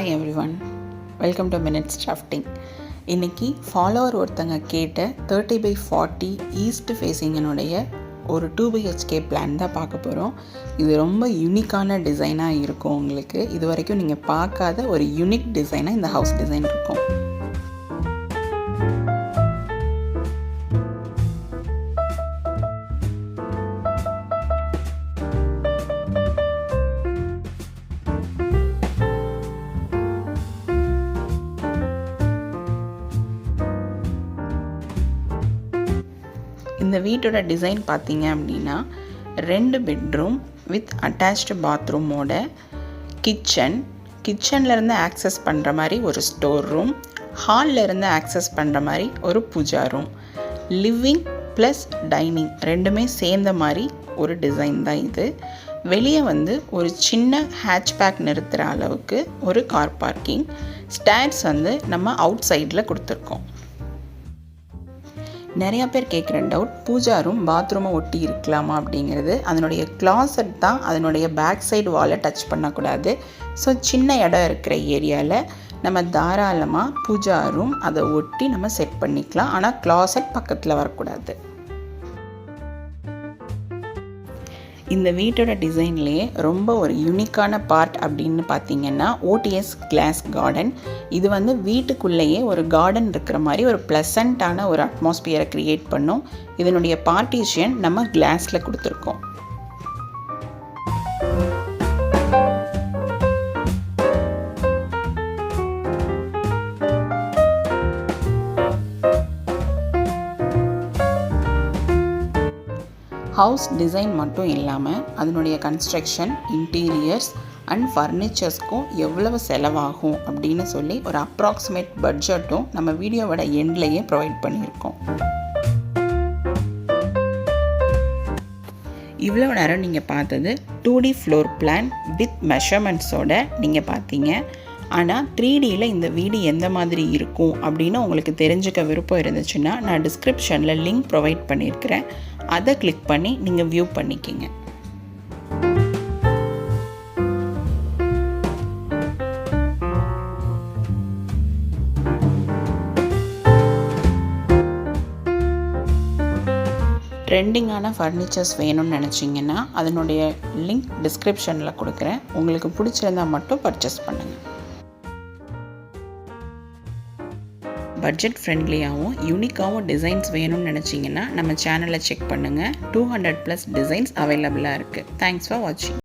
Hi everyone, welcome two minutes drafting. இன்றைக்கி follower ஒருத்தங்க கேட்ட 30x40 ஈஸ்ட் ஃபேஸிங்கினுடைய ஒரு 2BHK பிளான் தான் பார்க்க போகிறோம். இது ரொம்ப யூனிக்கான டிசைனாக இருக்கும். உங்களுக்கு இது வரைக்கும் நீங்கள் பார்க்காத ஒரு யூனிக் டிசைனாக இந்த ஹவுஸ் டிசைன் இருக்கும். இந்த வீட்டோட டிசைன் பார்த்தீங்க அப்படின்னா 2 பெட்ரூம் வித் அட்டாச்டு பாத்ரூமோட கிச்சன்லேருந்து ஆக்சஸ் பண்ணுற மாதிரி ஒரு ஸ்டோர் ரூம், ஹால்லேருந்து ஆக்சஸ் பண்ணுற மாதிரி ஒரு puja room, living plus dining ரெண்டுமே சேர்ந்த மாதிரி ஒரு டிசைன் தான் இது. வெளியே ஒரு சின்ன ஹேட்ச்பேக் நிறுத்துகிற அளவுக்கு ஒரு கார் பார்க்கிங், ஸ்டேர்ஸ் நம்ம அவுட் சைடில் கொடுத்துருக்கோம். நிறையா பேர் கேட்குற டவுட், பூஜா ரூம் பாத்ரூமை ஒட்டி இருக்கலாமா அப்படிங்கிறது. அதனுடைய கிளாசட் தான் அதனுடைய பேக் சைடு வாலை டச் பண்ணக்கூடாது. ஸோ சின்ன இடம் இருக்கிற ஏரியாவில் நம்ம தாராளமாக பூஜா ரூம் அதை ஒட்டி நம்ம செட் பண்ணிக்கலாம். ஆனால் கிளாசட் பக்கத்தில் வரக்கூடாது. இந்த வீட்டோட டிசைன்லேயே ரொம்ப ஒரு யூனிக்கான பார்ட் அப்படின்னு பார்த்தீங்கன்னா ஓடிஎஸ் கிளாஸ் கார்டன். இது வீட்டுக்குள்ளேயே ஒரு கார்டன் இருக்கிற மாதிரி ஒரு ப்ளசண்ட்டான ஒரு அட்மாஸ்பியரை க்ரியேட் பண்ணும். இதனுடைய பார்ட்டிஷன் நம்ம கிளாஸில் கொடுத்துருக்கோம். ஹவுஸ் டிசைன் மட்டும் இல்லாமல் அதனுடைய கன்ஸ்ட்ரக்ஷன், இன்டீரியர்ஸ் அண்ட் ஃபர்னிச்சர்ஸ்க்கும் எவ்வளவு செலவாகும் அப்படின்னு சொல்லி ஒரு அப்ராக்சிமேட் பட்ஜெட்டும் நம்ம வீடியோவோட எண்ட்லேயே ப்ரொவைட் பண்ணியிருக்கோம். இவ்வளோ நேரம் நீங்கள் பார்த்தது 2D ஃப்ளோர் பிளான் வித் மெஷர்மெண்ட்ஸோட நீங்கள் பார்த்தீங்க. ஆனால் 3Dயில் இந்த வீடு எந்த மாதிரி இருக்கும் அப்படின்னு உங்களுக்கு தெரிஞ்சுக்க விருப்பம் இருந்துச்சுன்னா நான் டிஸ்கிரிப்ஷனில் லிங்க் ப்ரொவைட் பண்ணியிருக்கிறேன். அதை கிளிக் பண்ணி நீங்கள் வியூ பண்ணிக்கிங்க. ட்ரெண்டிங்கான ஃபர்னிச்சர்ஸ் வேணும்னு நினச்சிங்கன்னா அதனுடைய லிங்க் டிஸ்கிரிப்ஷனில் கொடுக்குறேன். உங்களுக்கு பிடிச்சிருந்தால் மட்டும் பர்ச்சேஸ் பண்ணுங்கள். பட்ஜெட் ஃப்ரெண்ட்லியாகவும் யூனிக்காகவும் டிசைன்ஸ் வேணும்னு நினச்சிங்கன்னா நம்ம சேனலை செக் பண்ணுங்கள். 200+ டிசைன்ஸ் அவைலபிளாக இருக்குது. தேங்க்ஸ் ஃபார் வாட்சிங்.